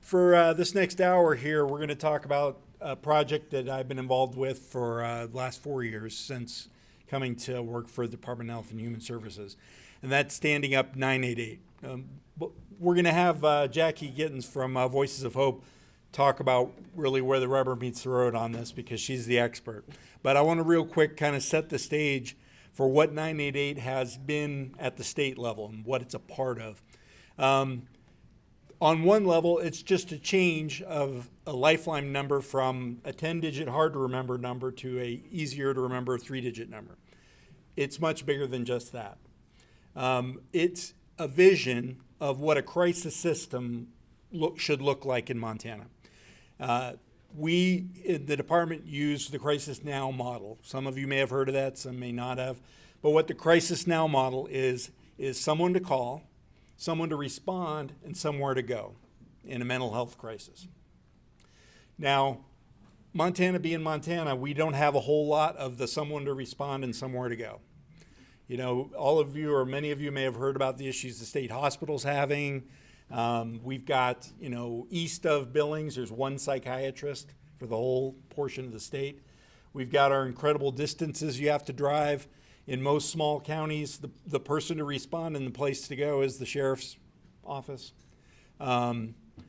For this next hour here, we're going to talk about a project that I've been involved with for the last 4 years since coming to work for the Department of Health and Human Services, and that's standing up 988. We're going to have Jackie Gittins from Voices of Hope talk about really where the rubber meets the road on this because she's the expert. But I want to real quick kind of set the stage for what 988 has been at the state level and what it's a part of. On one level, it's just a change of a lifeline number from a 10-digit hard-to-remember number to a easier-to-remember 3-digit number. It's much bigger than just that. It's a vision of what a crisis system should look like in Montana. We, in the department, use the Crisis Now model. Some of you may have heard of that, some may not have. But what the Crisis Now model is someone to call, someone to respond, and somewhere to go in a mental health crisis. Now, Montana being Montana, we don't have a whole lot of the someone to respond and somewhere to go. You know, all of you or many of you may have heard about the issues the state hospital's having. We've got, east of Billings, there's one psychiatrist for the whole portion of the state. We've got our incredible distances you have to drive. In most small counties, the person to respond and the place to go is the sheriff's office.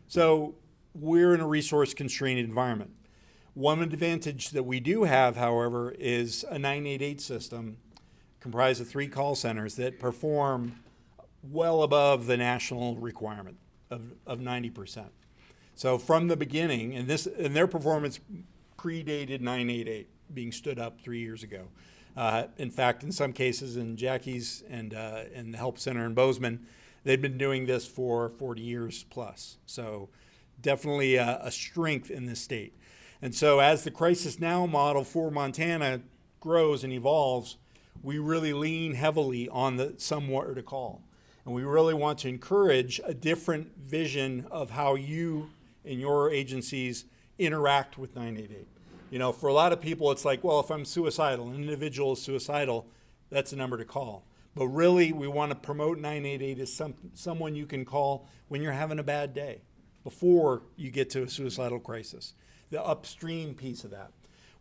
So we're in a resource-constrained environment. One advantage that we do have, however, is a 988 system comprised of 3 call centers that perform well above the national requirement of 90%. So from the beginning, and their performance predated 988 being stood up 3 years ago. In fact, in some cases, in Jackie's and the Help Center in Bozeman, they've been doing this for 40 years plus. So definitely a strength in this state. And so as the Crisis Now model for Montana grows and evolves, we really lean heavily on the somewhere to call. And we really want to encourage a different vision of how you and your agencies interact with 988. For a lot of people, it's like, well, if I'm suicidal, an individual is suicidal, that's a number to call. But really, we want to promote 988 as someone you can call when you're having a bad day, before you get to a suicidal crisis, the upstream piece of that.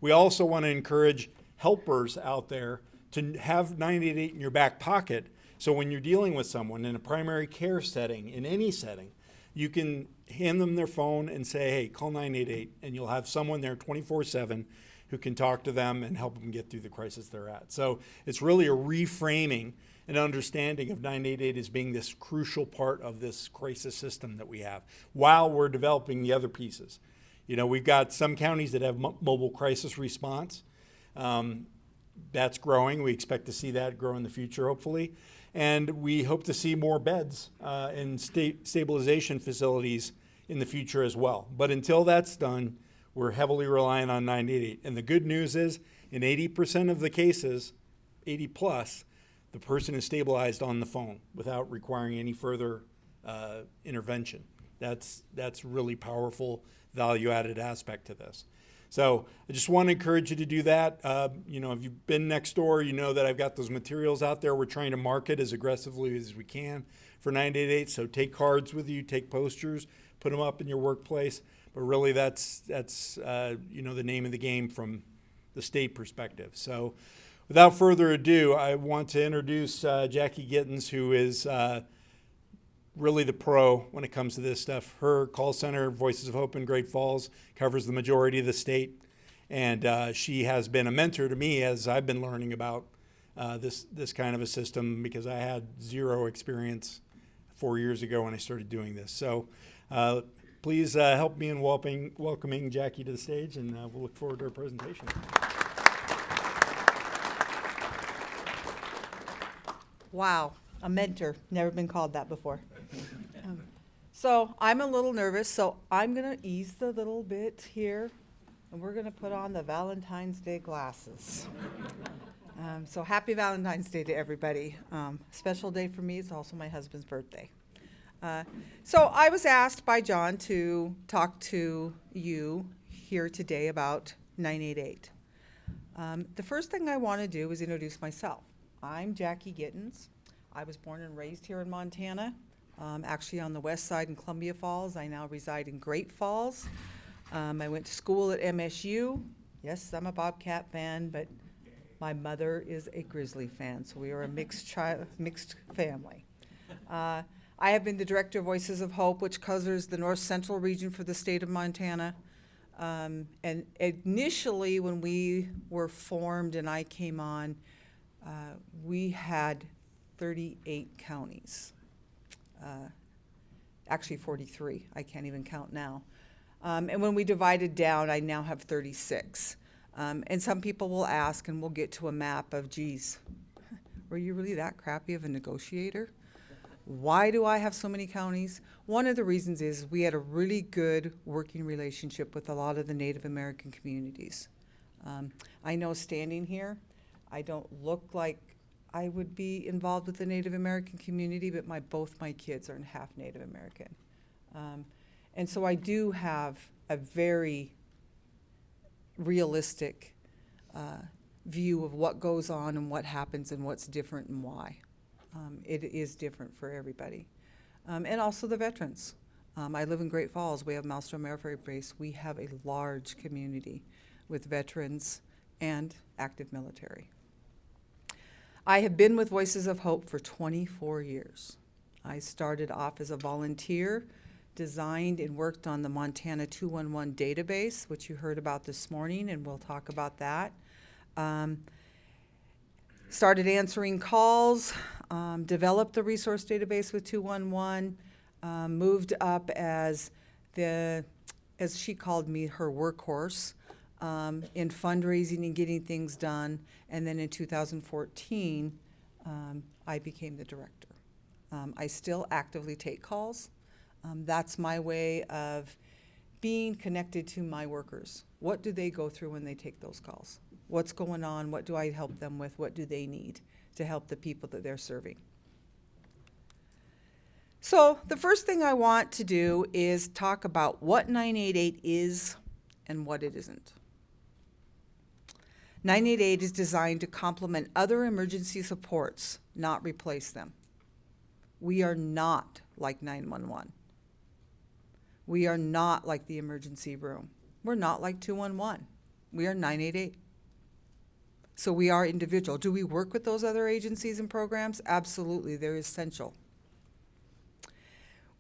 We also want to encourage helpers out there to have 988 in your back pocket, so when you're dealing with someone in a primary care setting, in any setting, you can hand them their phone and say, hey, call 988, and you'll have someone there 24/7 who can talk to them and help them get through the crisis they're at. So it's really a reframing and understanding of 988 as being this crucial part of this crisis system that we have while we're developing the other pieces. We've got some counties that have mobile crisis response. That's growing. We expect to see that grow in the future, hopefully. And we hope to see more beds in stabilization facilities in the future as well. But until that's done, we're heavily relying on 988. And the good news is, in 80% of the cases, 80 plus, the person is stabilized on the phone without requiring any further intervention. That's really powerful, value-added aspect to this. So I just want to encourage you to do that. If you've been next door, you know that I've got those materials out there. We're trying to market as aggressively as we can for 988. So take cards with you, take posters, put them up in your workplace. But really, that's the name of the game from the state perspective. So without further ado, I want to introduce Jackie Gittins, who is really the pro when it comes to this stuff. Her call center, Voices of Hope in Great Falls, covers the majority of the state. And she has been a mentor to me as I've been learning about this kind of a system, because I had zero experience 4 years ago when I started doing this. So please help me in welcoming Jackie to the stage, and we'll look forward to her presentation. Wow, a mentor. Never been called that before. So I'm a little nervous, so I'm going to ease the little bit here, and we're going to put on the Valentine's Day glasses. So happy Valentine's Day to everybody. Special day for me. It's also my husband's birthday. So I was asked by John to talk to you here today about 988. The first thing I want to do is introduce myself. I'm Jackie Gittins. I was born and raised here in Montana, actually on the west side in Columbia Falls. I now reside in Great Falls. I went to school at MSU. Yes, I'm a Bobcat fan, but my mother is a Grizzly fan, so we are a mixed family. I have been the director of Voices of Hope, which covers the north central region for the state of Montana. And initially, when we were formed and I came on, we had 38 counties. Actually 43, I can't even count now. And when we divided down, I now have 36. And some people will ask, and we'll get to a map of, geez, were you really that crappy of a negotiator? Why do I have so many counties? One of the reasons is we had a really good working relationship with a lot of the Native American communities. I know standing here, I don't look like I would be involved with the Native American community, but both my kids are half Native American. And so I do have a very realistic view of what goes on and what happens and what's different and why. It is different for everybody. And also the veterans. I live in Great Falls. We have Maelstrom Air Force Base. We have a large community with veterans and active military. I have been with Voices of Hope for 24 years. I started off as a volunteer, designed and worked on the Montana 211 database, which you heard about this morning, and we'll talk about that. Started answering calls, developed the resource database with 211, moved up as she called me, her workhorse, in fundraising and getting things done. And then in 2014, I became the director. I still actively take calls. That's my way of being connected to my workers. What do they go through when they take those calls? What's going on? What do I help them with? What do they need to help the people that they're serving? So the first thing I want to do is talk about what 988 is and what it isn't. 988 is designed to complement other emergency supports, not replace them. We are not like 911. We are not like the emergency room. We're not like 211. We are 988. So we are individual. Do we work with those other agencies and programs? Absolutely, they're essential.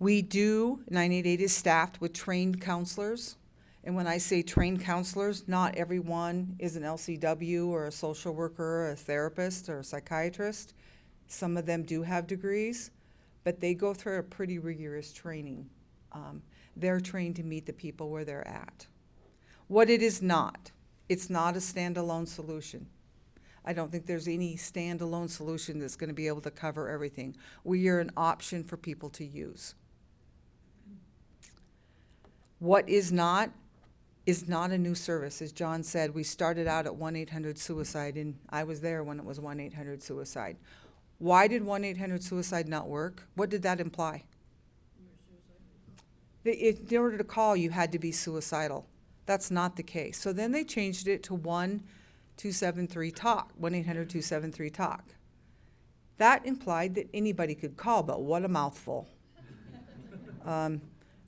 988 is staffed with trained counselors. And when I say trained counselors, not everyone is an LCW or a social worker or a therapist or a psychiatrist. Some of them do have degrees, but they go through a pretty rigorous training. They're trained to meet the people where they're at. What it is not, it's not a standalone solution. I don't think there's any standalone solution that's going to be able to cover everything. We are an option for people to use. What is not a new service. As John said, we started out at 1-800-SUICIDE, and I was there when it was 1-800-SUICIDE. Why did 1-800-SUICIDE not work? What did that imply? In order to call, you had to be suicidal. That's not the case. So then they changed it to 1-273-TALK, 1-800-273-TALK. That implied that anybody could call, but what a mouthful. Like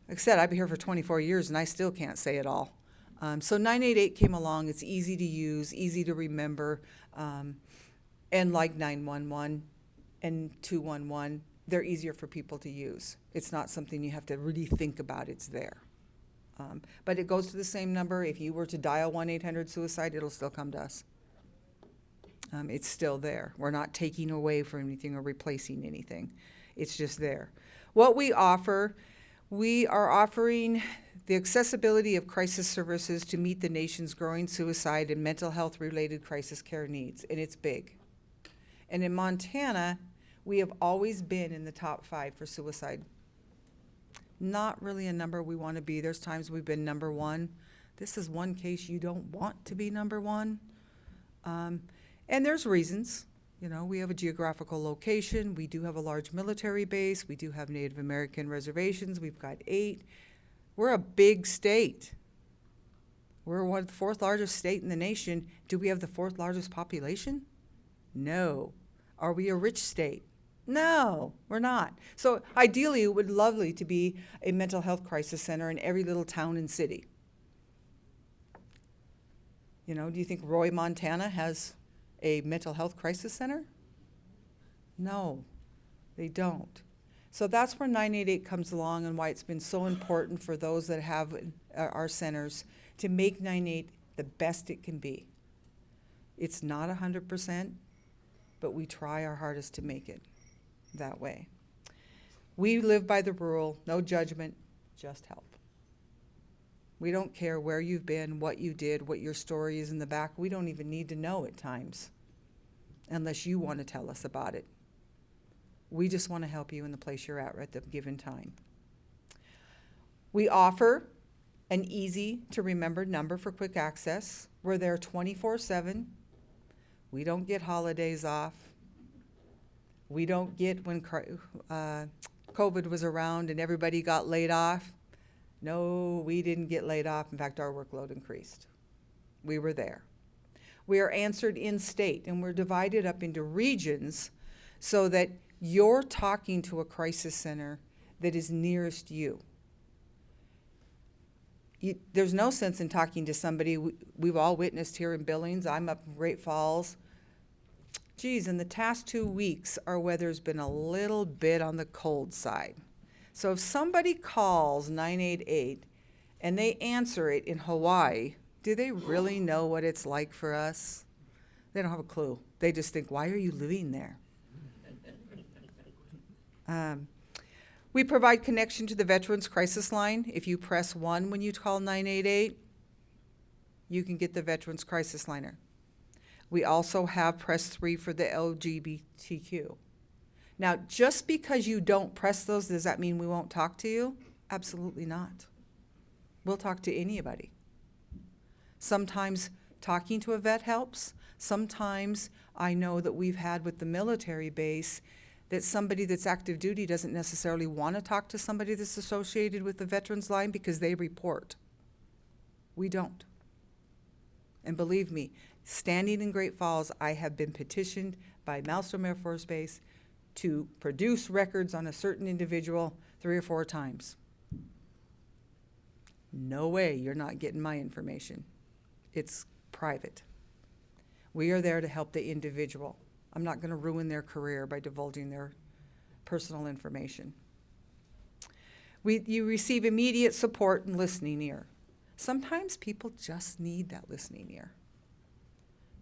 I said, I've been here for 24 years and I still can't say it all. So 988 came along. It's easy to use, easy to remember, and like 911 and 211, they're easier for people to use. It's not something you have to really think about. It's there. But it goes to the same number. If you were to dial 1-800-SUICIDE, it'll still come to us. It's still there. We're not taking away from anything or replacing anything. It's just there. What we offer, we are offering the accessibility of crisis services to meet the nation's growing suicide and mental health related crisis care needs, and it's big. And in Montana, we have always been in the top 5 for suicide. Not really a number we want to be. There's times we've been number 1. This is one case you don't want to be number 1. And there's reasons. You know, we have a geographical location. We do have a large military base. We do have Native American reservations. We've got 8. We're a big state. We're one of the 4th largest state in the nation. Do we have the 4th largest population? No. Are we a rich state? No, we're not. So ideally, it would be lovely to be a mental health crisis center in every little town and city. You know, do you think Roy, Montana has a mental health crisis center? No, they don't. So that's where 988 comes along and why it's been so important for those that have our centers to make 988 the best it can be. It's not 100%, but we try our hardest to make it that way. We live by the rule, no judgment, just help. We don't care where you've been, what you did, what your story is in the back. We don't even need to know at times, unless you want to tell us about it. We just want to help you in the place you're at the given time. We offer an easy to remember number for quick access. We're there 24/7. We don't get holidays off. We don't get when COVID was around and everybody got laid off. No, we didn't get laid off. In fact, our workload increased. We were there. We are answered in state, and we're divided up into regions so that you're talking to a crisis center that is nearest you. There's no sense in talking to somebody we've all witnessed here in Billings. I'm up in Great Falls. Geez, in the past 2 weeks, our weather's been a little bit on the cold side. So if somebody calls 988 and they answer it in Hawaii, do they really know what it's like for us? They don't have a clue. They just think, why are you living there? We provide connection to the Veterans Crisis Line. If you press 1 when you call 988, you can get the Veterans Crisis Liner. We also have press 3 for the LGBTQ. Now, just because you don't press those, does that mean we won't talk to you? Absolutely not. We'll talk to anybody. Sometimes talking to a vet helps. Sometimes I know that we've had with the military base that somebody that's active duty doesn't necessarily want to talk to somebody that's associated with the veterans line because they report. We don't. And believe me, standing in Great Falls, I have been petitioned by Malmstrom Air Force Base to produce records on a certain individual 3 or 4 times. No way you're not getting my information. It's private. We are there to help the individual. I'm not going to ruin their career by divulging their personal information. You receive immediate support and listening ear. Sometimes people just need that listening ear.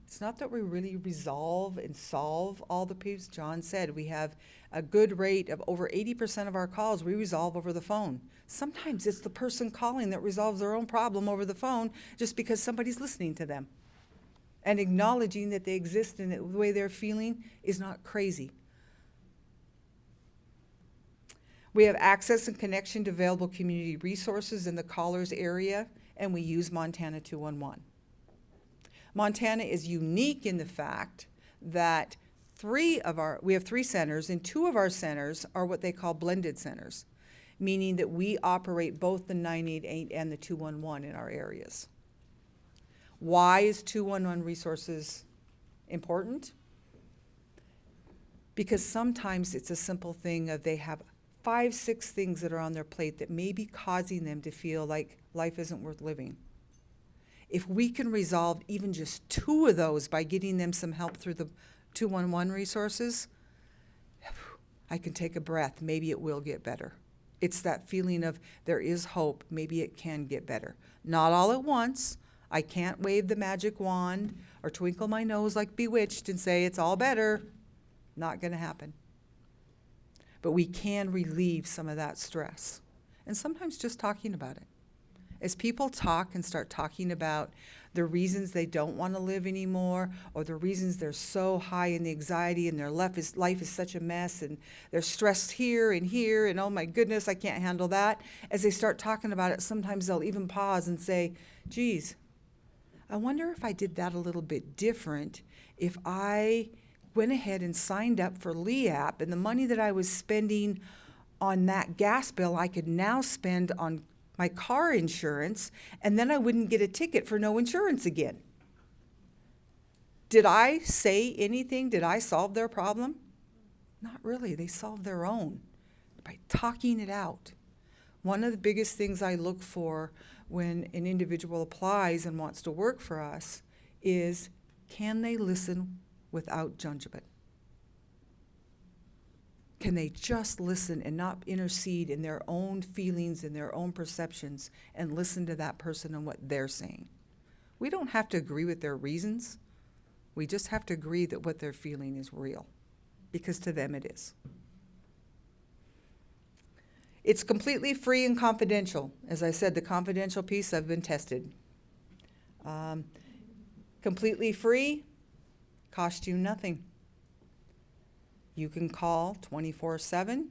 It's not that we really resolve and solve all the problems. John said we have a good rate of over 80% of our calls we resolve over the phone. Sometimes it's the person calling that resolves their own problem over the phone just because somebody's listening to them. And acknowledging that they exist and the way they're feeling is not crazy. We have access and connection to available community resources in the caller's area, and we use Montana 211. Montana is unique in the fact that we have 3 centers, and 2 of our centers are what they call blended centers, meaning that we operate both the 988 and the 211 in our areas. Why is 211 resources important? Because sometimes it's a simple thing of they have 5, 6 things that are on their plate that may be causing them to feel like life isn't worth living. If we can resolve even just 2 of those by getting them some help through the 211 resources, I can take a breath. Maybe it will get better. It's that feeling of there is hope. Maybe it can get better. Not all at once. I can't wave the magic wand or twinkle my nose like Bewitched and say it's all better. Not going to happen. But we can relieve some of that stress. And sometimes just talking about it. As people talk and start talking about the reasons they don't want to live anymore, or the reasons they're so high in the anxiety and their life is such a mess and they're stressed here and oh my goodness, I can't handle that. As they start talking about it, sometimes they'll even pause and say, geez, I wonder if I did that a little bit different if I went ahead and signed up for LEAP and the money that I was spending on that gas bill I could now spend on my car insurance, and then I wouldn't get a ticket for no insurance again. Did I say anything? Did I solve their problem? Not really. They solve their own by talking it out. One of the biggest things I look for when an individual applies and wants to work for us is, can they listen without judgment? Can they just listen and not intercede in their own feelings and their own perceptions and listen to that person and what they're saying? We don't have to agree with their reasons. We just have to agree that what they're feeling is real, because to them it is. It's completely free and confidential. As I said, the confidential piece, I've been tested. Completely free, cost you nothing. You can call 24/7.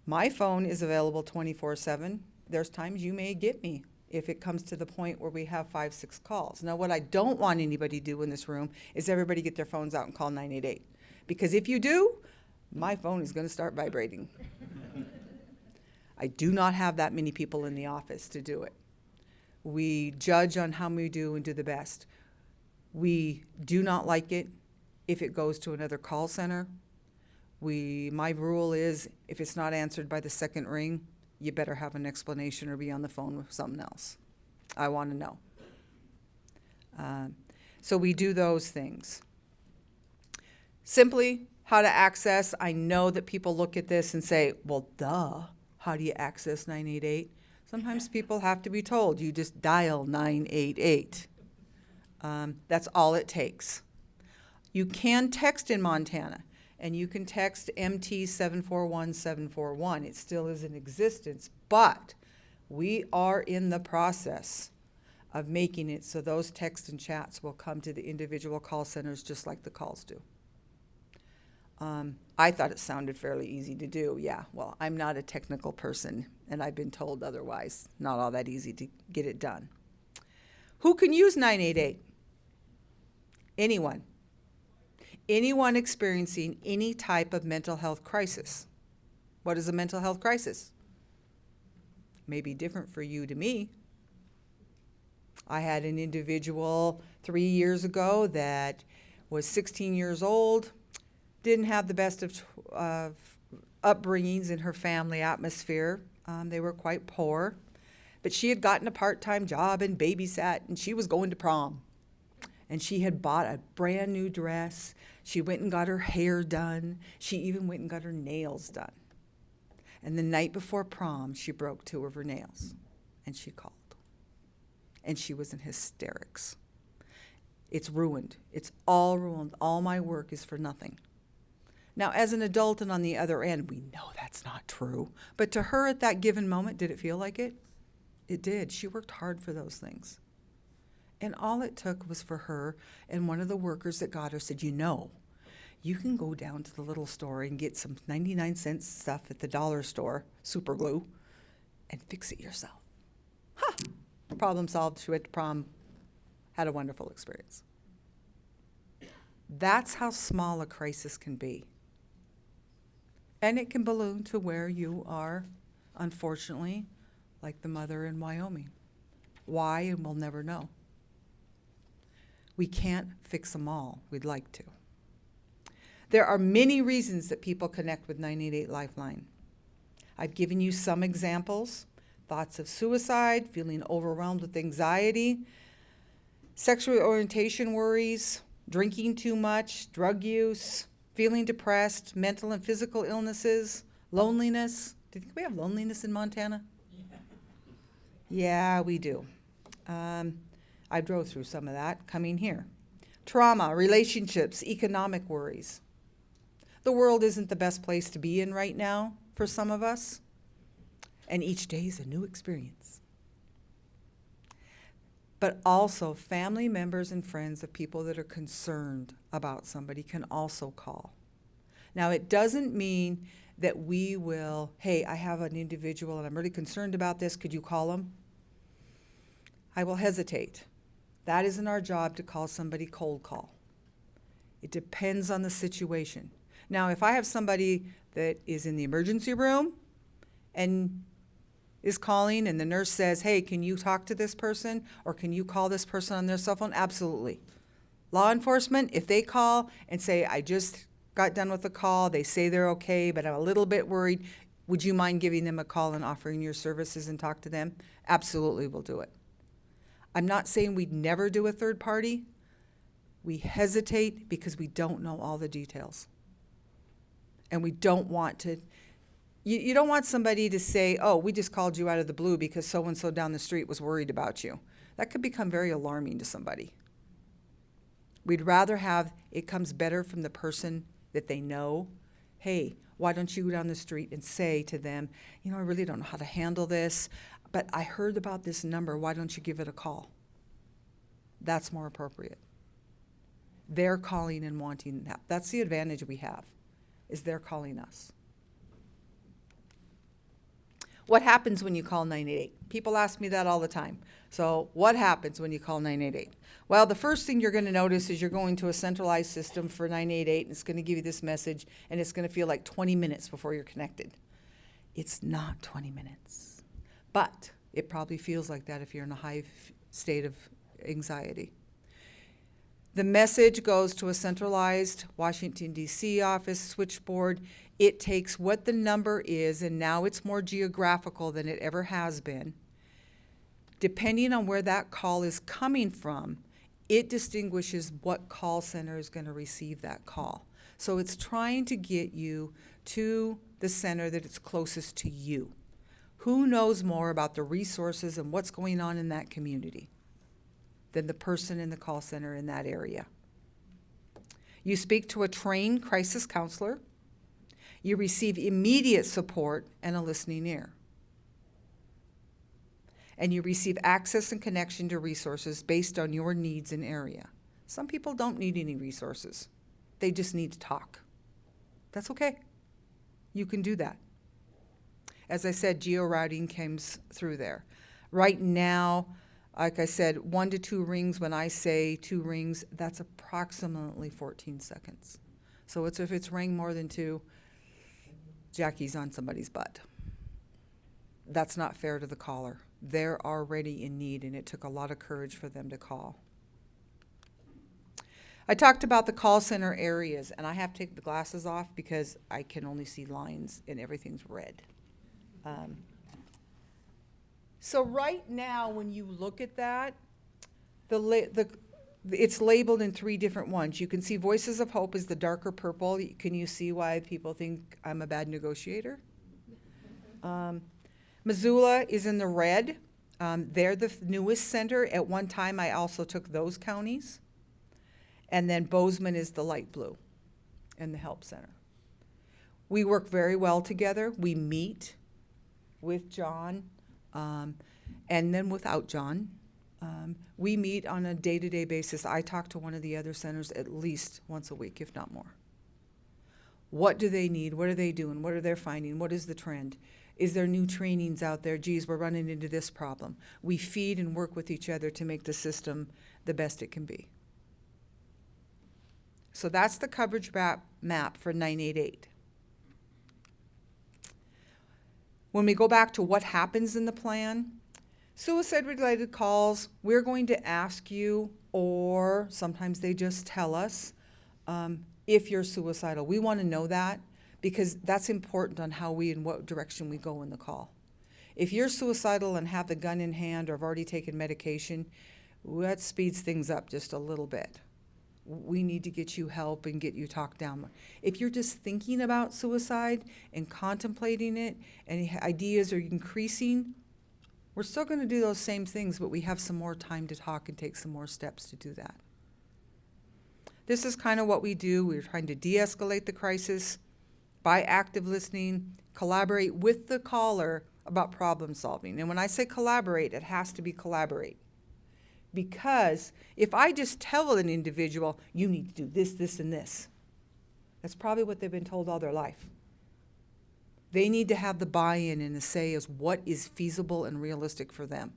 My phone is available 24/7. There's times you may get me if it comes to the point where we have 5, 6 calls. Now, what I don't want anybody to do in this room is everybody get their phones out and call 988. Because if you do, my phone is going to start vibrating. I do not have that many people in the office to do it. We judge on how we do and do the best. We do not like it if it goes to another call center. My rule is, if it's not answered by the second ring, you better have an explanation or be on the phone with something else. I want to know. So we do those things. Simply, how to access. I know that people look at this and say, well, duh, how do you access 988? Sometimes people have to be told, you just dial 988. That's all it takes. You can text in Montana, and you can text MT 741741. It still is in existence, but we are in the process of making it so those texts and chats will come to the individual call centers just like the calls do. I thought it sounded fairly easy to do. Yeah, well, I'm not a technical person, and I've been told otherwise. Not all that easy to get it done. Who can use 988? Anyone. Anyone experiencing any type of mental health crisis. What is a mental health crisis? May be different for you to me. I had an individual 3 years ago that was 16 years old, didn't have the best of upbringings in her family atmosphere. They were quite poor, but she had gotten a part-time job and babysat, and she was going to prom. And she had bought a brand new dress. She went and got her hair done. She even went and got her nails done. And the night before prom, she broke 2 of her nails, and she called. And she was in hysterics. It's ruined. It's all ruined. All my work is for nothing. Now, as an adult and on the other end, we know that's not true. But to her at that given moment, did it feel like it? It did. She worked hard for those things. And all it took was for her, and one of the workers that got her said, you know, you can go down to the little store and get some 99-cent stuff at the dollar store, super glue, and fix it yourself. Ha! Problem solved. She went to prom, had a wonderful experience. That's how small a crisis can be. And it can balloon to where you are, unfortunately, like the mother in Wyoming. Why? And we'll never know. We can't fix them all. We'd like to. There are many reasons that people connect with 988 Lifeline. I've given you some examples. Thoughts of suicide, feeling overwhelmed with anxiety, sexual orientation worries, drinking too much, drug use, feeling depressed, mental and physical illnesses, loneliness. Do you think we have loneliness in Montana? Yeah, we do. I drove through some of that coming here. Trauma, relationships, economic worries. The world isn't the best place to be in right now for some of us, and each day is a new experience. But also, family members and friends of people that are concerned about somebody can also call. Now, it doesn't mean that we will, hey, I have an individual and I'm really concerned about this, could you call them? I will hesitate. That isn't our job to call somebody cold call. It depends on the situation. Now, if I have somebody that is in the emergency room and is calling and the nurse says, hey, can you talk to this person or can you call this person on their cell phone? Absolutely. Law enforcement, if they call and say, I just got done with the call. They say they're okay, but I'm a little bit worried. Would you mind giving them a call and offering your services and talk to them? Absolutely, we'll do it. I'm not saying we'd never do a third party. We hesitate because we don't know all the details. And we don't want to, you don't want somebody to say, oh, we just called you out of the blue because so-and-so down the street was worried about you. That could become very alarming to somebody. We'd rather have, it comes better from the person that they know. Hey, why don't you go down the street and say to them, I really don't know how to handle this, but I heard about this number. Why don't you give it a call? That's more appropriate. They're calling and wanting that. That's the advantage we have, is they're calling us. What happens when you call 988? People ask me that all the time. So what happens when you call 988? Well, the first thing you're going to notice is you're going to a centralized system for 988, and it's going to give you this message, and it's going to feel like 20 minutes before you're connected. It's not 20 minutes, but it probably feels like that if you're in a high state of anxiety. The message goes to a centralized Washington, D.C. office switchboard. It takes what the number is, and now it's more geographical than it ever has been. Depending on where that call is coming from, it distinguishes what call center is going to receive that call. So it's trying to get you to the center that is closest to you. Who knows more about the resources and what's going on in that community than the person in the call center in that area? You speak to a trained crisis counselor. You receive immediate support and a listening ear. And you receive access and connection to resources based on your needs and area. Some people don't need any resources. They just need to talk. That's okay. You can do that. As I said, geo-routing comes through there. Right now, like I said, 1 to 2 rings. When I say 2 rings, that's approximately 14 seconds. So if it's rang more than 2, Jackie's on somebody's butt. That's not fair to the caller. They're already in need, and it took a lot of courage for them to call. I talked about the call center areas, and I have to take the glasses off because I can only see lines and everything's red. So right now, when you look at that, it's labeled in 3 different ones. You can see Voices of Hope is the darker purple. Can you see why people think I'm a bad negotiator? Missoula is in the red. They're the newest center. At one time, I also took those counties. And then Bozeman is the light blue and the help center. We work very well together. We meet with John and then without John. We meet on a day-to-day basis. I talk to one of the other centers at least once a week, if not more. What do they need? What are they doing? What are they finding? What is the trend? Is there new trainings out there? Geez, we're running into this problem. We feed and work with each other to make the system the best it can be. So that's the coverage map for 988. When we go back to what happens in the plan, suicide-related calls, we're going to ask you, or sometimes they just tell us, if you're suicidal. We want to know that because that's important on how we and what direction we go in the call. If you're suicidal and have the gun in hand or have already taken medication, that speeds things up just a little bit. We need to get you help and get you talked down. If you're just thinking about suicide and contemplating it and ideas are increasing, we're still going to do those same things, but we have some more time to talk and take some more steps to do that. This is kind of what we do. We're trying to de-escalate the crisis by active listening, collaborate with the caller about problem solving. And when I say collaborate, it has to be collaborate. Because if I just tell an individual, you need to do this, this, and this, that's probably what they've been told all their life. They need to have the buy-in and the say as what is feasible and realistic for them.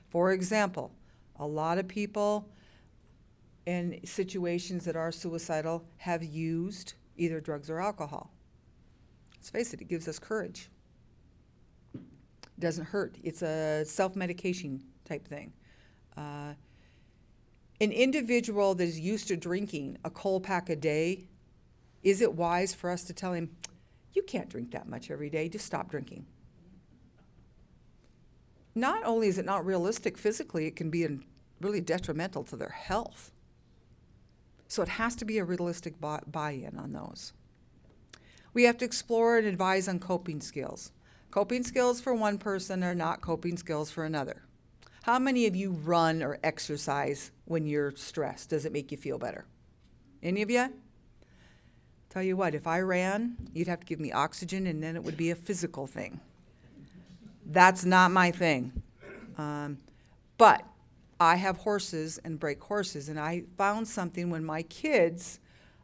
For example, a lot of people in situations that are suicidal have used either drugs or alcohol. Let's face it gives us courage. It doesn't hurt. It's a self-medication type thing. An individual that is used to drinking a cold pack a day Is it wise for us to tell him, you can't drink that much every day, just stop drinking? Not only is it not realistic physically, it can be really detrimental to their health. So it has to be a realistic buy-in on those. We have to explore and advise on coping skills. Coping skills for one person are not coping skills for another. How many of you run or exercise when you're stressed? Does it make you feel better? Any of you? Tell you what, if I ran, you'd have to give me oxygen and then it would be a physical thing. That's not my thing. But I have horses and break horses, and I found something when my kids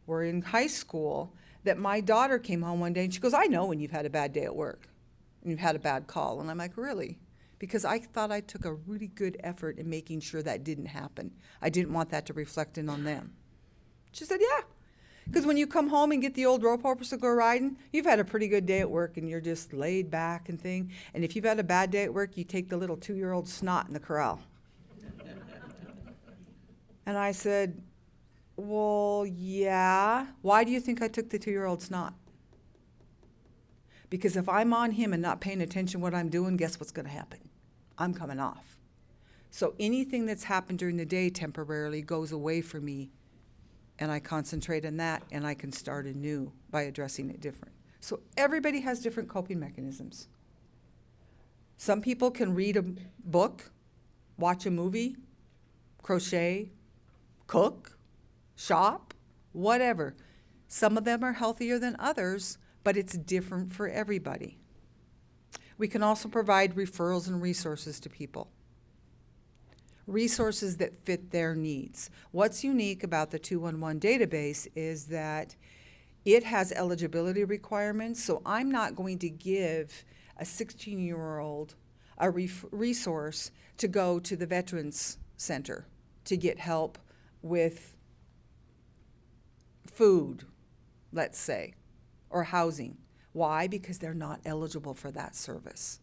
were in high school that my daughter came home one day and she goes, I know when you've had a bad day at work and you've had a bad call. And I'm like, really? Because I thought I took a really good effort in making sure that didn't happen. I didn't want that to reflect in on them. She said, yeah. Because when you come home and get the old rope horse to go riding, you've had a pretty good day at work and you're just laid back and thing. And if you've had a bad day at work, you take the little 2-year-old snot in the corral. And I said, well, yeah. Why do you think I took the 2-year-old snot? Because if I'm on him and not paying attention to what I'm doing, guess what's going to happen? I'm coming off. So anything that's happened during the day temporarily goes away from me, and I concentrate on that, and I can start anew by addressing it different. So everybody has different coping mechanisms. Some people can read a book, watch a movie, crochet, cook, shop, whatever. Some of them are healthier than others, but it's different for everybody. We can also provide referrals and resources to people. Resources that fit their needs. What's unique about the 211 database is that it has eligibility requirements, so I'm not going to give a 16-year-old a resource to go to the Veterans Center to get help with food, let's say, or housing. Why? Because they're not eligible for that service.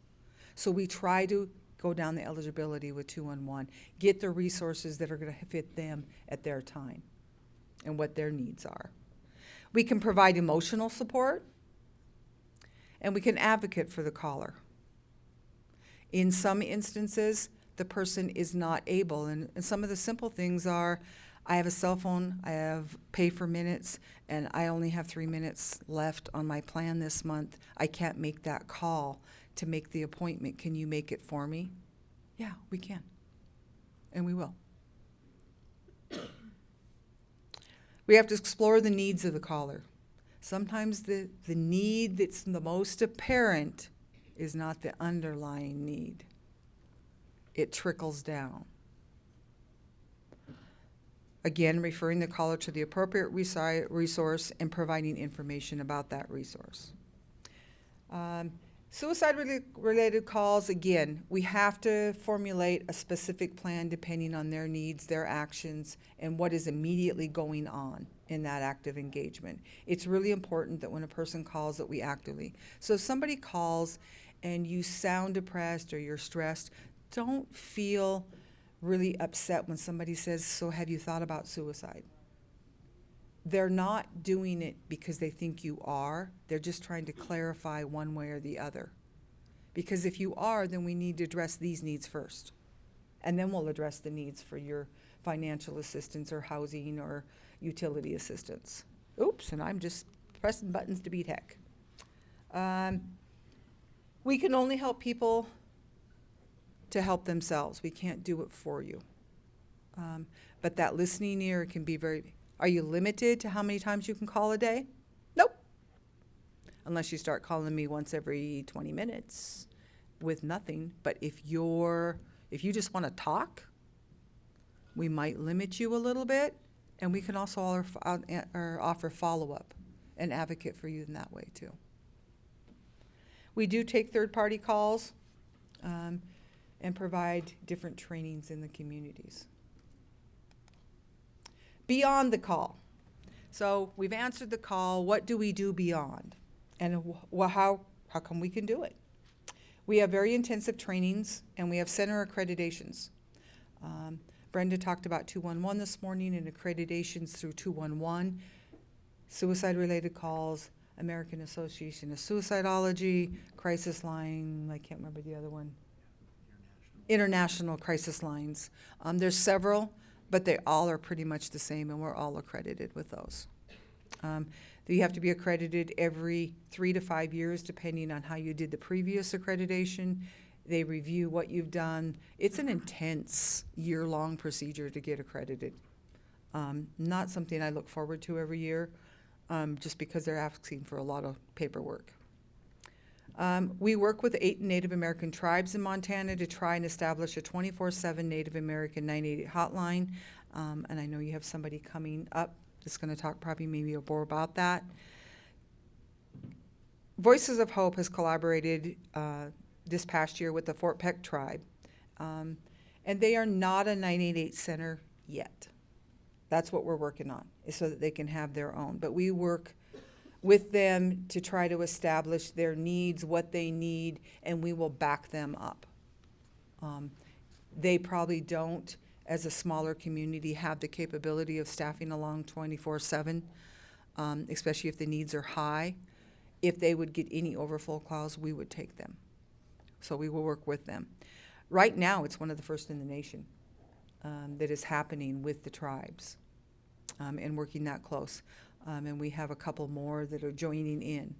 So we try to go down the eligibility with 211, get the resources that are going to fit them at their time and what their needs are. We can provide emotional support, and we can advocate for the caller. In some instances, the person is not able, and some of the simple things are, I have a cell phone, I have pay for minutes, and I only have 3 minutes left on my plan this month. I can't make that call to make the appointment. Can you make it for me? Yeah, we can, and we will. We have to explore the needs of the caller. Sometimes the need that's the most apparent is not the underlying need. It trickles down. Again, referring the caller to the appropriate resource and providing information about that resource. Suicide-related calls, again, we have to formulate a specific plan depending on their needs, their actions, and what is immediately going on in that active engagement. It's really important that when a person calls that we actively. So if somebody calls and you sound depressed or you're stressed, don't feel really upset when somebody says, so have you thought about suicide? They're not doing it because they think you are. They're just trying to clarify one way or the other. Because if you are, then we need to address these needs first. And then we'll address the needs for your financial assistance or housing or utility assistance. Oops, and I'm just pressing buttons to beat heck. We can only help people to help themselves. We can't do it for you. But that listening ear can be very... Are you limited to how many times you can call a day? Nope. Unless you start calling me once every 20 minutes with nothing. But if you just want to talk, we might limit you a little bit, and we can also offer follow-up and advocate for you in that way too. We do take third-party calls and provide different trainings in the communities. Beyond the call. So we've answered the call. What do we do beyond? And how come we can do it? We have very intensive trainings, and we have center accreditations. Brenda talked about 211 this morning and accreditations through 211. suicide-related calls, American Association of Suicidology, Crisis Line, I can't remember the other one. International Crisis Lines. There's several, but they all are pretty much the same, and we're all accredited with those. You have to be accredited every 3 to 5 years, depending on how you did the previous accreditation. They review what you've done. It's an intense year-long procedure to get accredited. Not something I look forward to every year, just because they're asking for a lot of paperwork. We work with 8 Native American tribes in Montana to try and establish a 24/7 Native American 988 hotline. And I know you have somebody coming up that's going to talk probably maybe more about that. Voices of Hope has collaborated this past year with the Fort Peck tribe. And they are not a 988 center yet. That's what we're working on, is so that they can have their own. But we work with them to try to establish their needs, what they need, and we will back them up. They probably don't, as a smaller community, have the capability of staffing along 24/7, especially if the needs are high. If they would get any overflow calls, we would take them. So we will work with them. Right now, it's one of the first in the nation that is happening with the tribes and working that close. And we have a couple more that are joining in.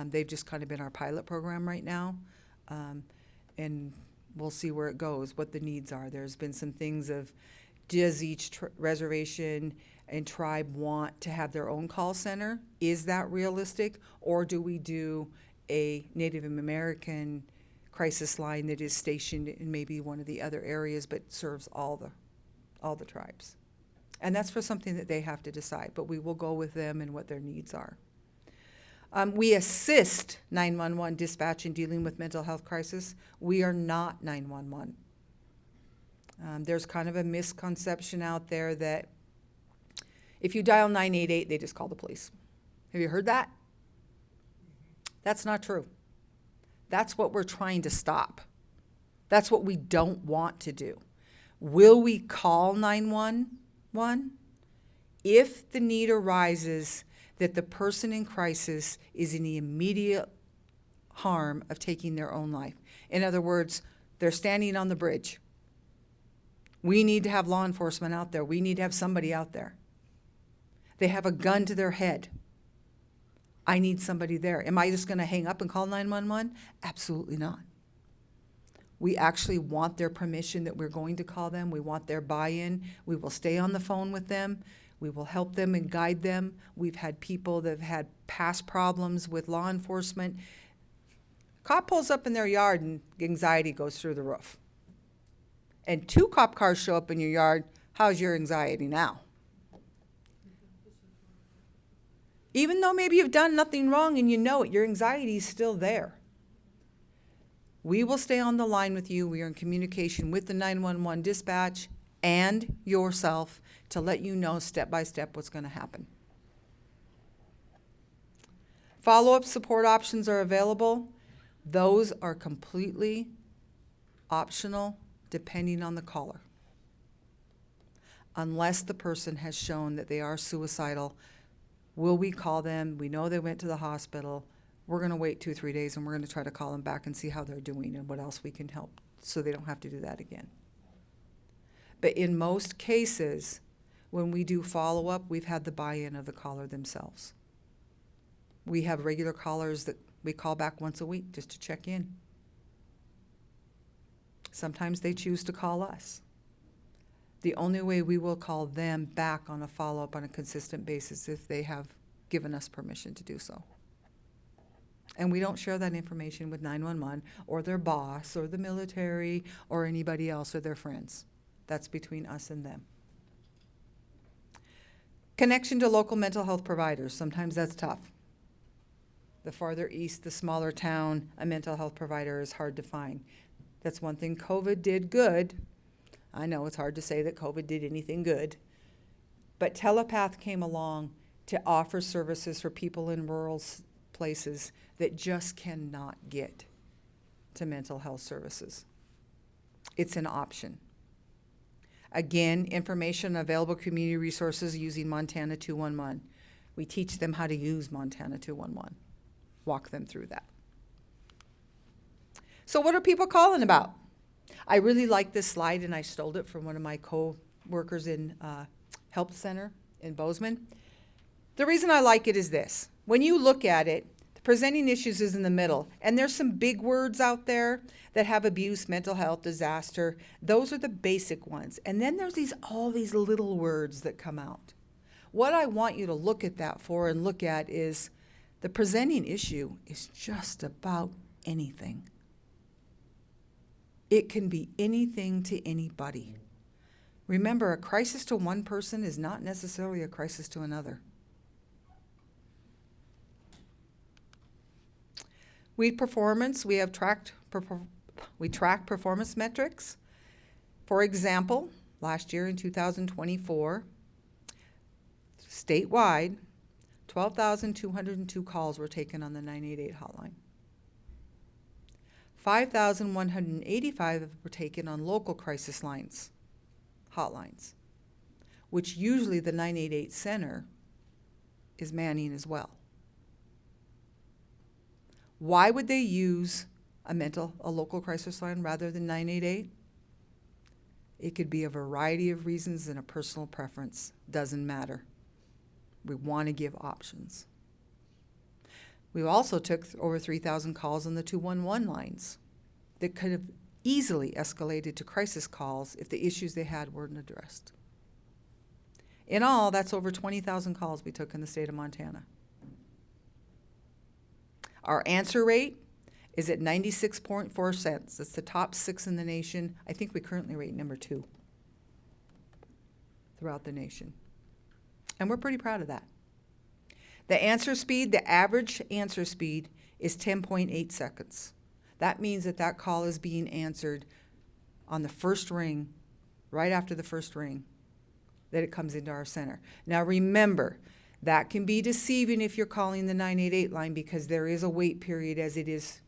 They've just kind of been our pilot program right now. And we'll see where it goes, what the needs are. There's been some things of, does each reservation and tribe want to have their own call center? Is that realistic? Or do we do a Native American crisis line that is stationed in maybe one of the other areas but serves all the tribes? And that's for something that they have to decide, but we will go with them and what their needs are. We assist 911 dispatch in dealing with mental health crisis. We are not 911. There's kind of a misconception out there that if you dial 988, they just call the police. Have you heard that? That's not true. That's what we're trying to stop. That's what we don't want to do. Will we call 911? If the need arises that the person in crisis is in the immediate harm of taking their own life. In other words, they're standing on the bridge. We need to have law enforcement out there. We need to have somebody out there. They have a gun to their head. I need somebody there. Am I just going to hang up and call 911? Absolutely not. We actually want their permission that we're going to call them. We want their buy-in. We will stay on the phone with them. We will help them and guide them. We've had people that have had past problems with law enforcement. Cop pulls up in their yard and anxiety goes through the roof. And 2 cop cars show up in your yard. How's your anxiety now? Even though maybe you've done nothing wrong and you know it, your anxiety is still there. We will stay on the line with you. We are in communication with the 911 dispatch and yourself to let you know step by step what's going to happen. Follow-up support options are available. Those are completely optional depending on the caller. Unless the person has shown that they are suicidal, will we call them? We know they went to the hospital. We're going to wait 2-3 days and we're going to try to call them back and see how they're doing and what else we can help so they don't have to do that again. But in most cases, when we do follow-up, we've had the buy-in of the caller themselves. We have regular callers that we call back once a week just to check in. Sometimes they choose to call us. The only way we will call them back on a follow-up on a consistent basis if they have given us permission to do so. And we don't share that information with 911 or their boss or the military or anybody else or their friends. That's between us and them. Connection to local mental health providers. Sometimes that's tough. The farther east, the smaller town, a mental health provider is hard to find. That's one thing COVID did good. I know it's hard to say that COVID did anything good. But Telepath came along to offer services for people in rural places that just cannot get to mental health services. It's an option. Again, information on available community resources using Montana 211. We teach them how to use Montana 211. Walk them through that. So what are people calling about? I really like this slide, and I stole it from one of my co-workers in Help Center in Bozeman. The reason I like it is this. When you look at it, the presenting issues is in the middle, and there's some big words out there that have abuse, mental health, disaster. Those are the basic ones. And then there's all these little words that come out. What I want you to look at that for and look at is the presenting issue is just about anything. It can be anything to anybody. Remember, a crisis to one person is not necessarily a crisis to another. We track performance metrics. For example, last year in 2024, statewide, 12,202 calls were taken on the 988 hotline. 5,185 were taken on local crisis lines, hotlines, which usually the 988 center is manning as well. Why would they use a local crisis line rather than 988? It could be a variety of reasons and a personal preference. Doesn't matter. We want to give options. We also took over 3,000 calls on the 211 lines that could have easily escalated to crisis calls if the issues they had weren't addressed. In all, that's over 20,000 calls we took in the state of Montana. Our answer rate is at 96.4 cents. That's the top 6 in the nation. I think we currently rate number 2 throughout the nation. And we're pretty proud of that. The answer speed, the average answer speed is 10.8 seconds. That means that call is being answered on the first ring, right after the first ring, that it comes into our center. Now remember, that can be deceiving if you're calling the 988 line because there is a wait period as it is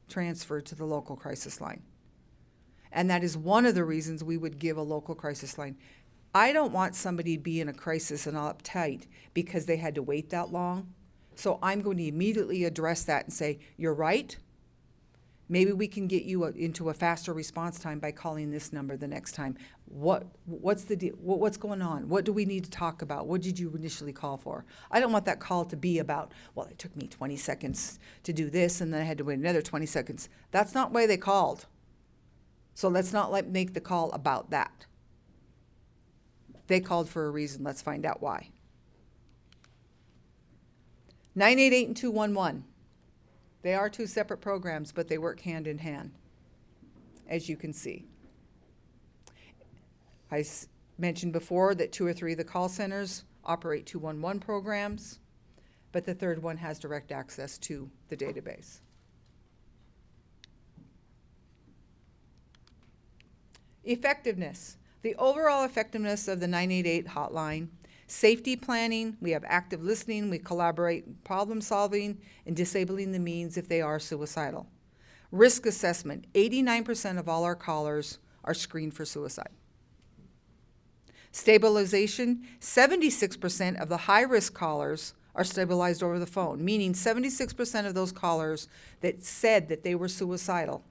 transferred to the local crisis line. And that is one of the reasons we would give a local crisis line. I don't want somebody to be in a crisis and all uptight because they had to wait that long. So I'm going to immediately address that and say, you're right. Maybe we can get you into a faster response time by calling this number the next time. What's the deal? What's going on? What do we need to talk about? What did you initially call for? I don't want that call to be about, well, it took me 20 seconds to do this and then I had to wait another 20 seconds. That's not why they called. So let's not make the call about that. They called for a reason. Let's find out why. 988 and 211. They are 2 separate programs, but they work hand in hand, as you can see. I mentioned before that 2 or 3 of the call centers operate 211 programs, but the third one has direct access to the database. Effectiveness. The overall effectiveness of the 988 hotline. Safety planning, we have active listening, we collaborate problem solving, and disabling the means if they are suicidal. Risk assessment, 89% of all our callers are screened for suicide. Stabilization, 76% of the high-risk callers are stabilized over the phone, meaning 76% of those callers that said that they were suicidal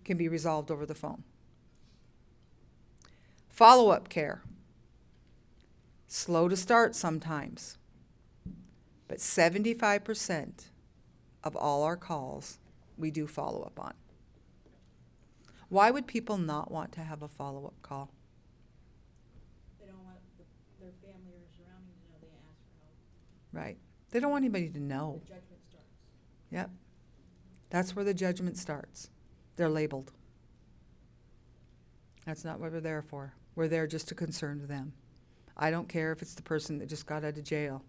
can be resolved over the phone. Follow-up care. Slow to start sometimes, but 75% of all our calls we do follow-up on. Why would people not want to have a follow-up call? They don't want their family or surroundings to know they asked for help. Right. They don't want anybody to know. The judgment starts. Yep. That's where the judgment starts. They're labeled. That's not what we're there for. We're there just to concern them. I don't care if it's the person that just got out of jail.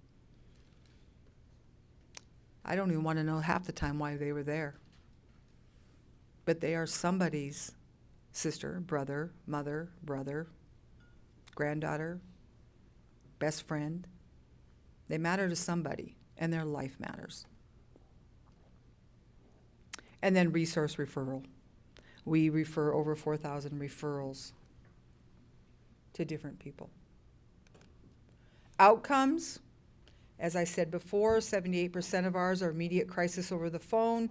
I don't even want to know half the time why they were there. But they are somebody's sister, brother, mother, brother, granddaughter, best friend. They matter to somebody, and their life matters. And then resource referral. We refer over 4,000 referrals to different people. Outcomes, as I said before, 78% of ours are immediate crisis over the phone.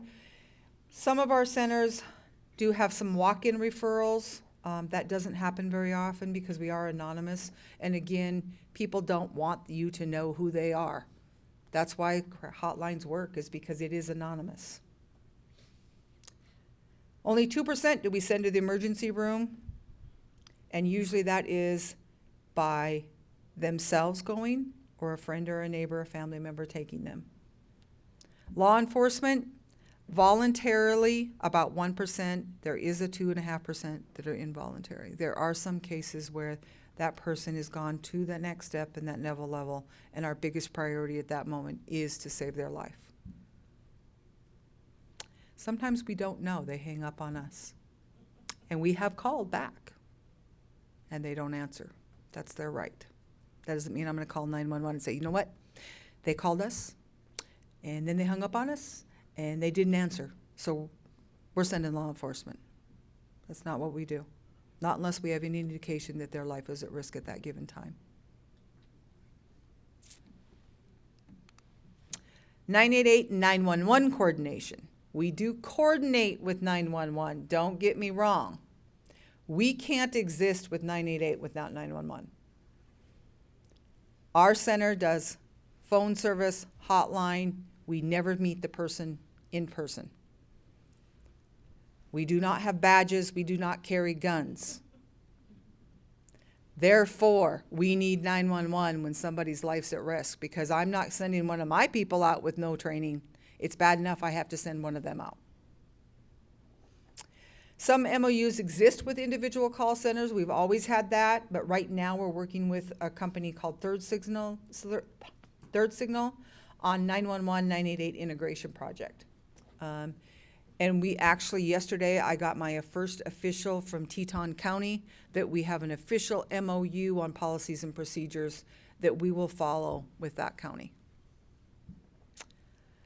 Some of our centers do have some walk-in referrals. That doesn't happen very often because we are anonymous. And again, people don't want you to know who they are. That's why hotlines work, is because it is anonymous. Only 2% do we send to the emergency room, and usually that is by themselves going, or a friend or a neighbor, a family member taking them. Law enforcement, voluntarily, about 1%. There is a 2.5% that are involuntary. There are some cases where that person has gone to the next step in that level, and our biggest priority at that moment is to save their life. Sometimes we don't know. They hang up on us. And we have called back, and they don't answer. That's their right. That doesn't mean I'm going to call 911 and say, you know what? They called us, and then they hung up on us, and they didn't answer. So we're sending law enforcement. That's not what we do. Not unless we have any indication that their life is at risk at that given time. 988 and 911 coordination. We do coordinate with 911. Don't get me wrong. We can't exist with 988 without 911. Our center does phone service, hotline. We never meet the person in person. We do not have badges. We do not carry guns. Therefore, we need 911 when somebody's life's at risk, because I'm not sending one of my people out with no training. It's bad enough I have to send one of them out. Some MOUs exist with individual call centers. We've always had that, but right now we're working with a company called Third Signal on 911-988 integration project. And we actually, yesterday, I got my first official from Teton County that we have an official MOU on policies and procedures that we will follow with that county.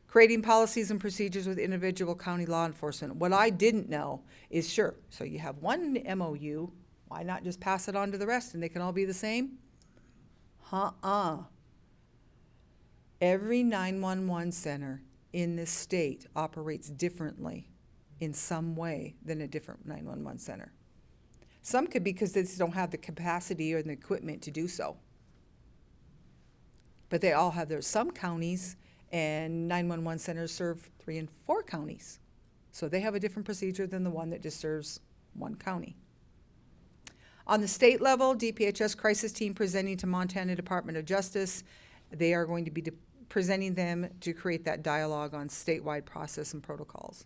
Creating policies and procedures with individual county law enforcement. What I didn't know is, sure, so you have one MOU, why not just pass it on to the rest and they can all be the same? Every 911 center in this state operates differently in some way than a different 911 center. Some could be because they just don't have the capacity or the equipment to do so. But they all have some counties and 911 centers serve 3 and 4 counties. So they have a different procedure than the one that just serves one county. On the state level, DPHS crisis team presenting to Montana Department of Justice. They are going to be presenting them to create that dialogue on statewide process and protocols.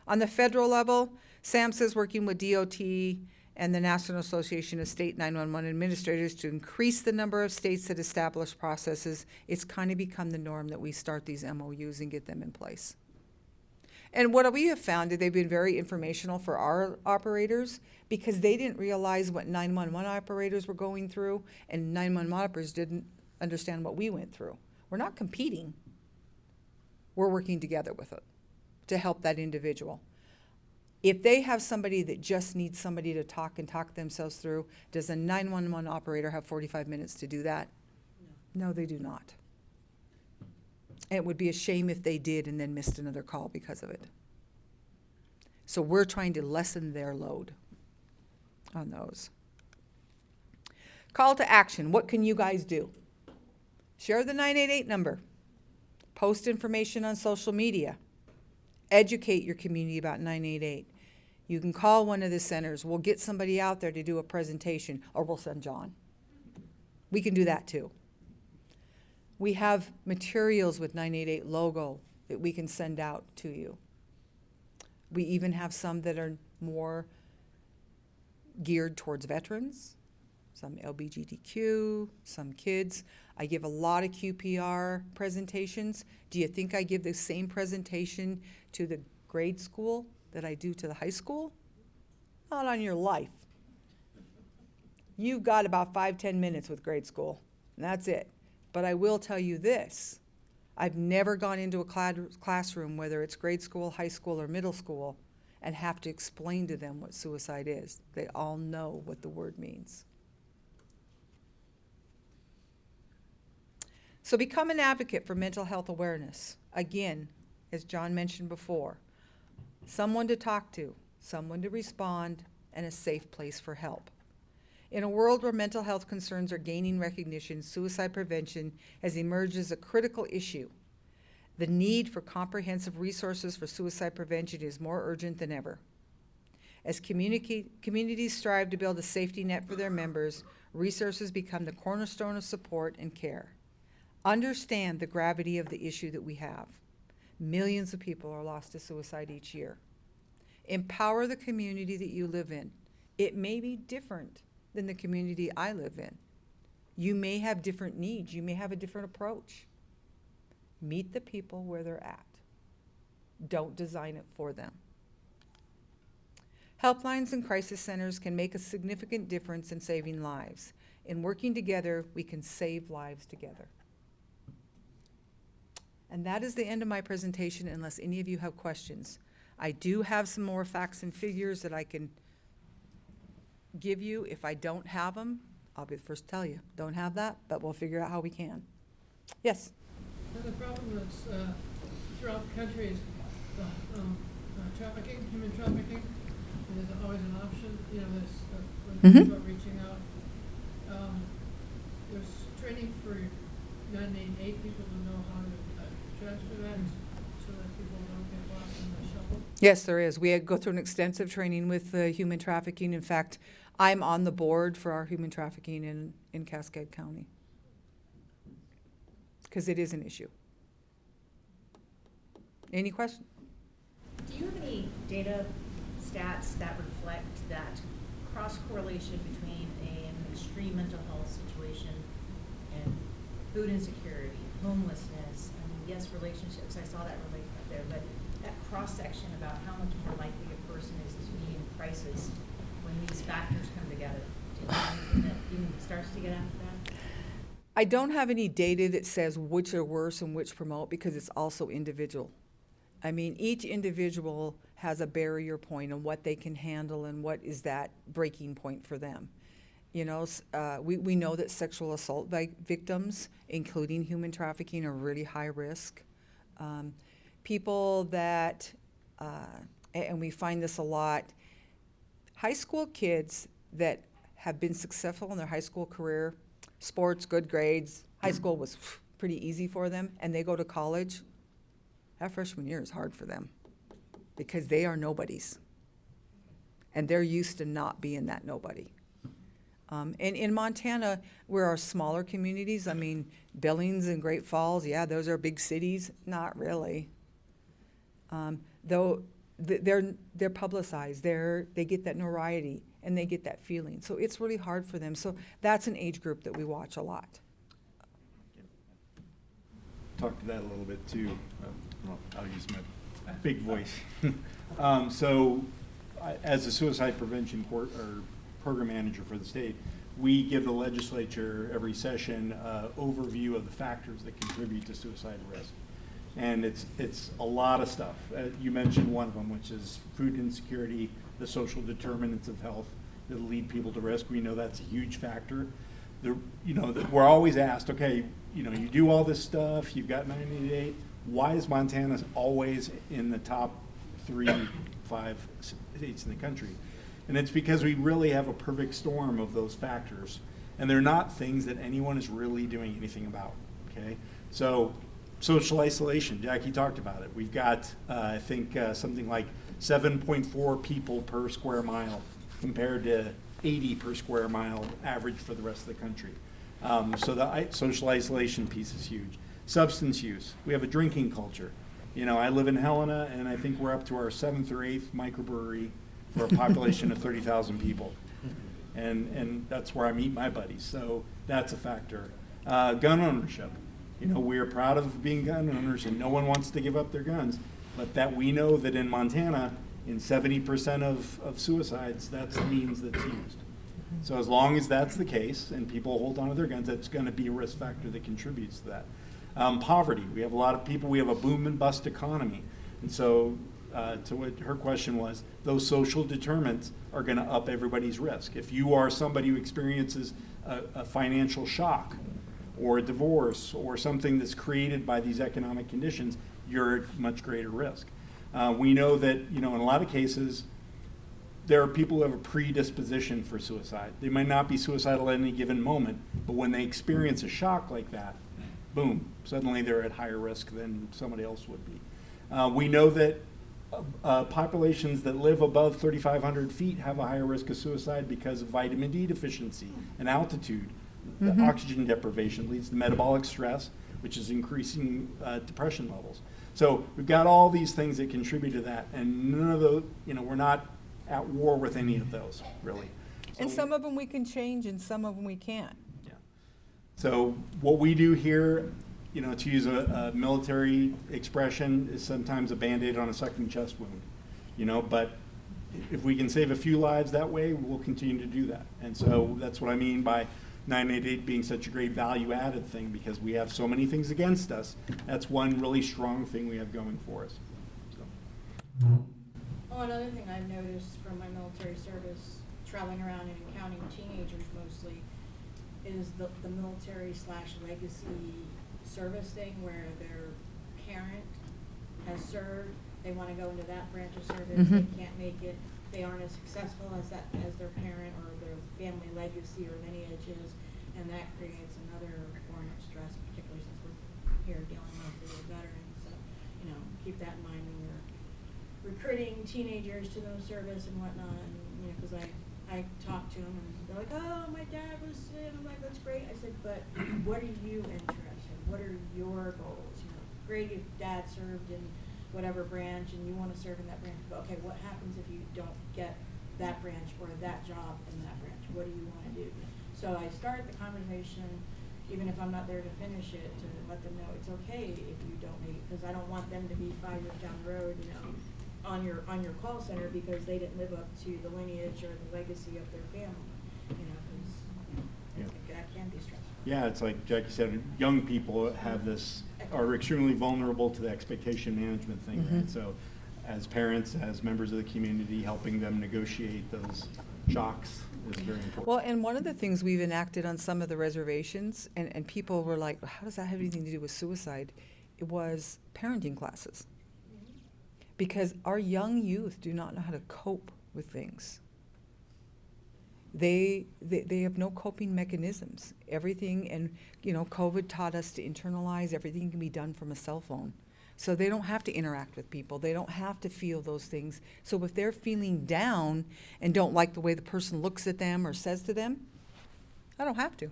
On the federal level, SAMHSA is working with DOT and the National Association of State 911 Administrators to increase the number of states that establish processes. It's kind of become the norm that we start these MOUs and get them in place. And what we have found is they've been very informational for our operators, because they didn't realize what 911 operators were going through, and 911 operators didn't understand what we went through. We're not competing. We're working together with it to help that individual. If they have somebody that just needs somebody to talk themselves through, does a 911 operator have 45 minutes to do that? No, they do not. And it would be a shame if they did and then missed another call because of it. So we're trying to lessen their load on those. Call to action. What can you guys do? Share the 988 number. Post information on social media. Educate your community about 988. You can call one of the centers. We'll get somebody out there to do a presentation, or we'll send John. We can do that too. We have materials with 988 logo that we can send out to you. We even have some that are more geared towards veterans, some LGBTQ, some kids. I give a lot of QPR presentations. Do you think I give the same presentation to the grade school that I do to the high school? Not on your life. You've got about 5-10 minutes with grade school, and that's it. But I will tell you this. I've never gone into a classroom, whether it's grade school, high school, or middle school, and have to explain to them what suicide is. They all know what the word means. So become an advocate for mental health awareness. Again, as John mentioned before, someone to talk to, someone to respond, and a safe place for help. In a world where mental health concerns are gaining recognition, suicide prevention has emerged as a critical issue. The need for comprehensive resources for suicide prevention is more urgent than ever. As communities strive to build a safety net for their members, resources become the cornerstone of support and care. Understand the gravity of the issue that we have. Millions of people are lost to suicide each year. Empower the community that you live in. It may be different than the community I live in. You may have different needs. You may have a different approach. Meet the people where they're at. Don't design it for them. Helplines and crisis centers can make a significant difference in saving lives. In working together, we can save lives together. And that is the end of my presentation, unless any of you have questions. I do have some more facts and figures that I can give you. If I don't have them, I'll be the first to tell you. Don't have that, but we'll figure out how we can. Yes? And the problem is throughout the country is trafficking, human trafficking. And there's always an option, you know, when people are reaching out. There's training for 988 people to know how to transfer that so that people don't get lost in the shuffle. Yes, there is. We go through an extensive training with human trafficking. In fact, I'm on the board for our human trafficking in Cascade County, because it is an issue. Any question? Do you have any data stats that reflect that cross-correlation between an extreme mental health situation and food insecurity, homelessness, I mean, yes, relationships, I saw that related up there, but that cross-section about how much more likely a person is to be in crisis when these factors come together? Do you have anything that even starts to get after that? I don't have any data that says which are worse and which promote, because it's also individual. I mean, each individual has a barrier point on what they can handle and what is that breaking point for them. You know, we know that sexual assault victims, including human trafficking, are really high risk. People that, and we find this a lot, high school kids that have been successful in their high school career, sports, good grades, high school was pretty easy for them, and they go to college, that freshman year is hard for them because they are nobodies. And they're used to not being that nobody. And in Montana, where our smaller communities, I mean, Billings and Great Falls, yeah, those are big cities. Not really. Though they're publicized, they get that notoriety and they get that feeling. So it's really hard for them. So that's an age group that we watch a lot. Talk to that a little bit too. I'll use my big voice. As a suicide prevention program manager for the state, we give the legislature every session overview of the factors that contribute to suicide risk. And it's a lot of stuff. You mentioned one of them, which is food insecurity, the social determinants of health that lead people to risk. We know that's a huge factor. We're always asked, okay, you do all this stuff, you've got 988, why is Montana always in the top 3-5 states in the country? And it's because we really have a perfect storm of those factors, and they're not things that anyone is really doing anything about, okay? So social isolation, Jackie talked about it. We've got, I think, something like 7.4 people per square mile compared to 80 per square mile average for the rest of the country. So the social isolation piece is huge. Substance use, we have a drinking culture. I live in Helena, and I think we're up to our 7th or 8th microbrewery for a population of 30,000 people. And that's where I meet my buddies, so that's a factor. Gun ownership, we are proud of being gun owners, and no one wants to give up their guns, but that we know that in Montana, in 70% of suicides, that's the means that's used. So as long as that's the case and people hold on to their guns, that's going to be a risk factor that contributes to that. Poverty, we have a lot of people, we have a boom and bust economy. And so to what her question was, those social determinants are going to up everybody's risk. If you are somebody who experiences a financial shock, or a divorce or something that's created by these economic conditions, you're at much greater risk. We know that, in a lot of cases, there are people who have a predisposition for suicide. They might not be suicidal at any given moment, but when they experience a shock like that, boom, suddenly they're at higher risk than somebody else would be. We know that populations that live above 3,500 feet have a higher risk of suicide because of vitamin D deficiency and altitude. The oxygen deprivation leads to metabolic stress, which is increasing depression levels. So we've got all these things that contribute to that, and none of those, we're not at war with any of those, really. And So- some of them we can change and some of them we can't. Yeah. So what we do here, to use a military expression, is sometimes a Band-Aid on a sucking chest wound, but if we can save a few lives that way, we'll continue to do that. And so that's what I mean by 988 being such a great value-added thing, because we have so many things against us. That's one really strong thing we have going for us. So. Oh, another thing I've noticed from my military service, traveling around and encountering teenagers mostly, is the military/legacy service thing where their parent has served, they want to go into that branch of service, they can't make it, they aren't as successful as their parent or their family legacy or lineage is, and that creates another form of stress, particularly since we're here dealing with the veterans. So, keep that in mind when you're recruiting teenagers to those service and whatnot, and, because I talk to them and they're like, oh, my dad was, and I'm like, that's great. I said, but what are you interested in? What are your goals? Great if dad served in whatever branch and you want to serve in that branch, but okay, what happens if you don't get that branch or that job in that branch? What do you want to do? So I start the conversation, even if I'm not there to finish it, to let them know it's okay if you don't make it, because I don't want them to be 5 years down the road, on your call center because they didn't live up to the lineage or the legacy of their family, because that can be stressful. Yeah, it's like Jackie said, young people are extremely vulnerable to the expectation management thing, right? So as parents, as members of the community, helping them negotiate those shocks is very important. Well, and one of the things we've enacted on some of the reservations, and people were like, how does that have anything to do with suicide? It was parenting classes. Because our young youth do not know how to cope with things. They have no coping mechanisms. Everything, and COVID taught us to internalize everything can be done from a cell phone. So they don't have to interact with people. They don't have to feel those things. So if they're feeling down and don't like the way the person looks at them or says to them, I don't have to.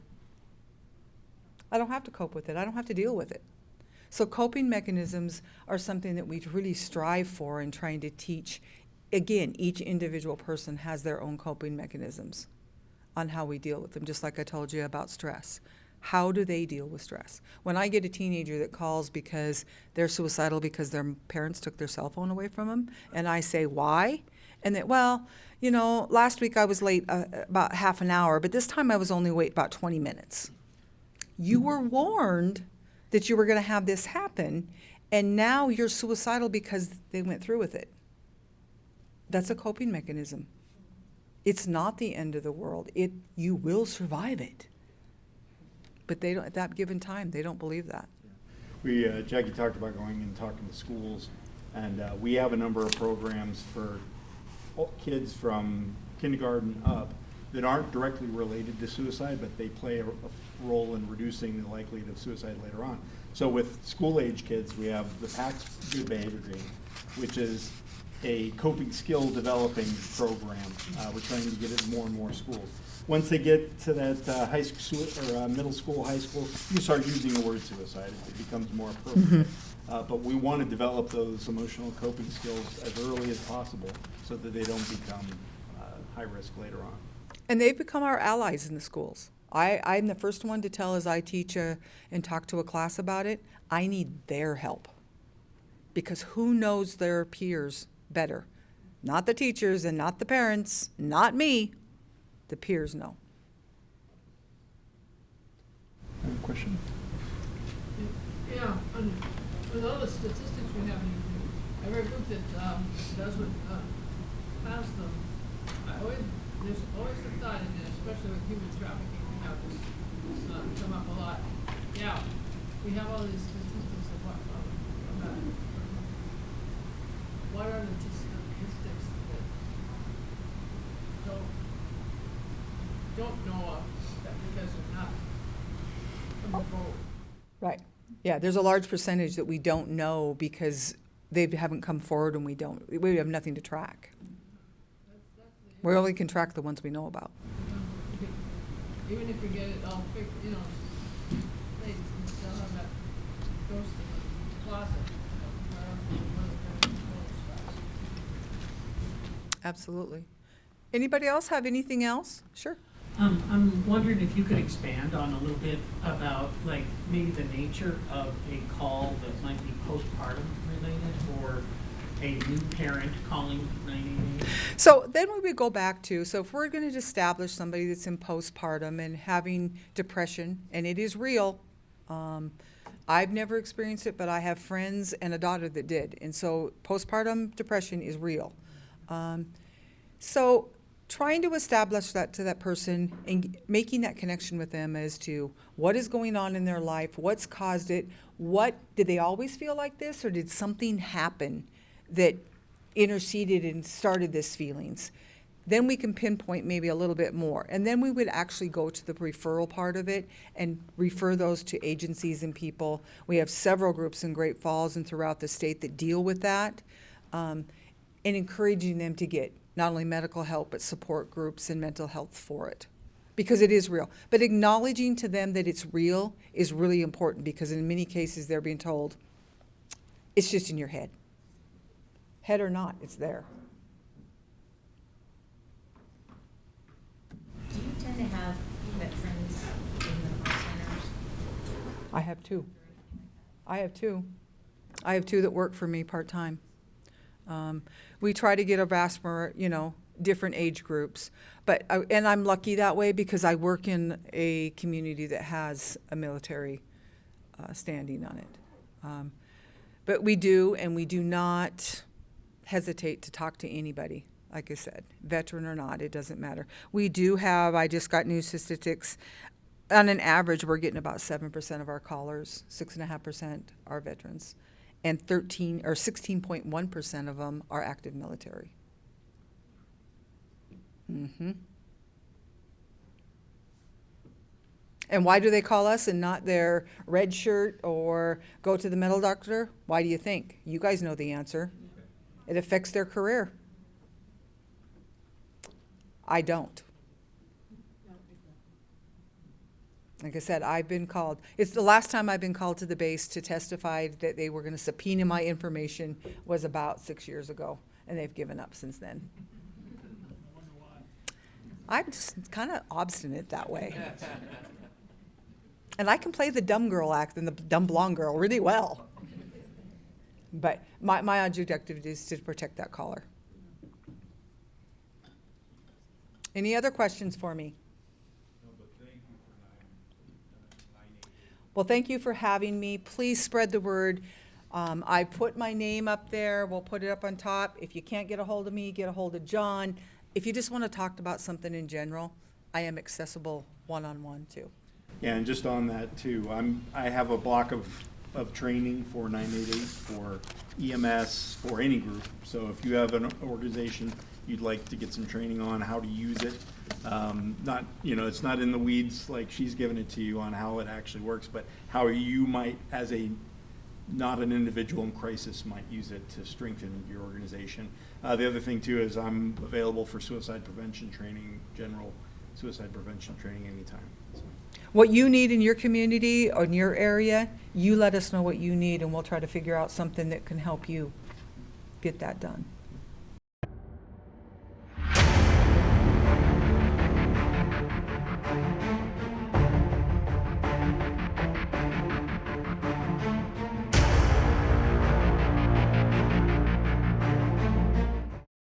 I don't have to cope with it. I don't have to deal with it. So coping mechanisms are something that we really strive for in trying to teach. Again, each individual person has their own coping mechanisms on how we deal with them, just like I told you about stress. How do they deal with stress? When I get a teenager that calls because they're suicidal because their parents took their cell phone away from them, and I say, why? And that, last week I was late about half an hour, but this time I was only late about 20 minutes. You were warned that you were going to have this happen, and now you're suicidal because they went through with it. That's a coping mechanism. It's not the end of the world. You will survive it. But they don't, at that given time, they don't believe that. Jackie talked about going and talking to schools, and we have a number of programs for kids from kindergarten up that aren't directly related to suicide, but they play a role in reducing the likelihood of suicide later on. So with school-age kids, we have the PACS Good Behavior Green, which is a coping skill developing program. We're trying to get it in more and more schools. Once they get to that high school or middle school, high school, you start using the word suicide. It becomes more appropriate. But we want to develop those emotional coping skills as early as possible so that they don't become high risk later on. And they've become our allies in the schools. I'm the first one to tell as I teach and talk to a class about it, I need their help. Because who knows their peers better? Not the teachers and not the parents, not me. The peers know. Question? Yeah, with all the statistics we have, every group that does what has them, there's always the thought in there, especially with human trafficking, we have this come up a lot. yeah, we have all these statistics of what are the statistics that don't know of, that because they're not coming forward. Right. Yeah, there's a large percentage that we don't know because they haven't come forward and we have nothing to track. The We only can track the ones we know about. Even if we get it all fixed, they still have that ghost in the closet. Absolutely. Anybody else have anything else? Sure. I'm wondering if you could expand on a little bit about, like, maybe the nature of a call that might be postpartum related, or a new parent calling 988? So then we would go back to, so if we're going to establish somebody that's in postpartum and having depression, and it is real, I've never experienced it, but I have friends and a daughter that did. And so postpartum depression is real. So trying to establish that to that person and making that connection with them as to what is going on in their life, what's caused it, did they always feel like this, or did something happen that interceded and started this feelings? Then we can pinpoint maybe a little bit more. And then we would actually go to the referral part of it and refer those to agencies and people. We have several groups in Great Falls and throughout the state that deal with that, and encouraging them to get not only medical help, but support groups and mental health for it, because it is real. But acknowledging to them that it's real is really important, because in many cases they're being told, it's just in your head. Head or not, it's there. Do you tend to have veterans in the call centers? I have two. I have two that work for me part-time. We try to get a vast, different age groups. And I'm lucky that way because I work in a community that has a military standing on it. But we do, and we do not hesitate to talk to anybody. Like I said, veteran or not, it doesn't matter. We do have, I just got new statistics, on an average, we're getting about 7% of our callers, 6.5% are veterans, and 16.1% of them are active military. And why do they call us and not their red shirt or go to the medical doctor? Why do you think? You guys know the answer. It affects their career. I don't. Like I said, I've been called. It's the last time I've been called to the base to testify that they were going to subpoena my information was about 6 years ago, and they've given up since then. I'm just kind of obstinate that way. And I can play the dumb girl act and the dumb blonde girl really well. But my objective is to protect that caller. Any other questions for me? No, but thank you for 988. Well, thank you for having me. Please spread the word. I put my name up there. We'll put it up on top. If you can't get a hold of me, get a hold of John. If you just want to talk about something in general, I am accessible one-on-one too. Yeah, and just on that too, I have a block of training for 988 for EMS for any group. So if you have an organization you'd like to get some training on how to use it, not, it's not in the weeds like she's giving it to you on how it actually works, but how you might, as not an individual in crisis, might use it to strengthen your organization. The other thing too is I'm available for suicide prevention training, general suicide prevention training anytime. So. What you need in your community or in your area, you let us know what you need and we'll try to figure out something that can help you get that done.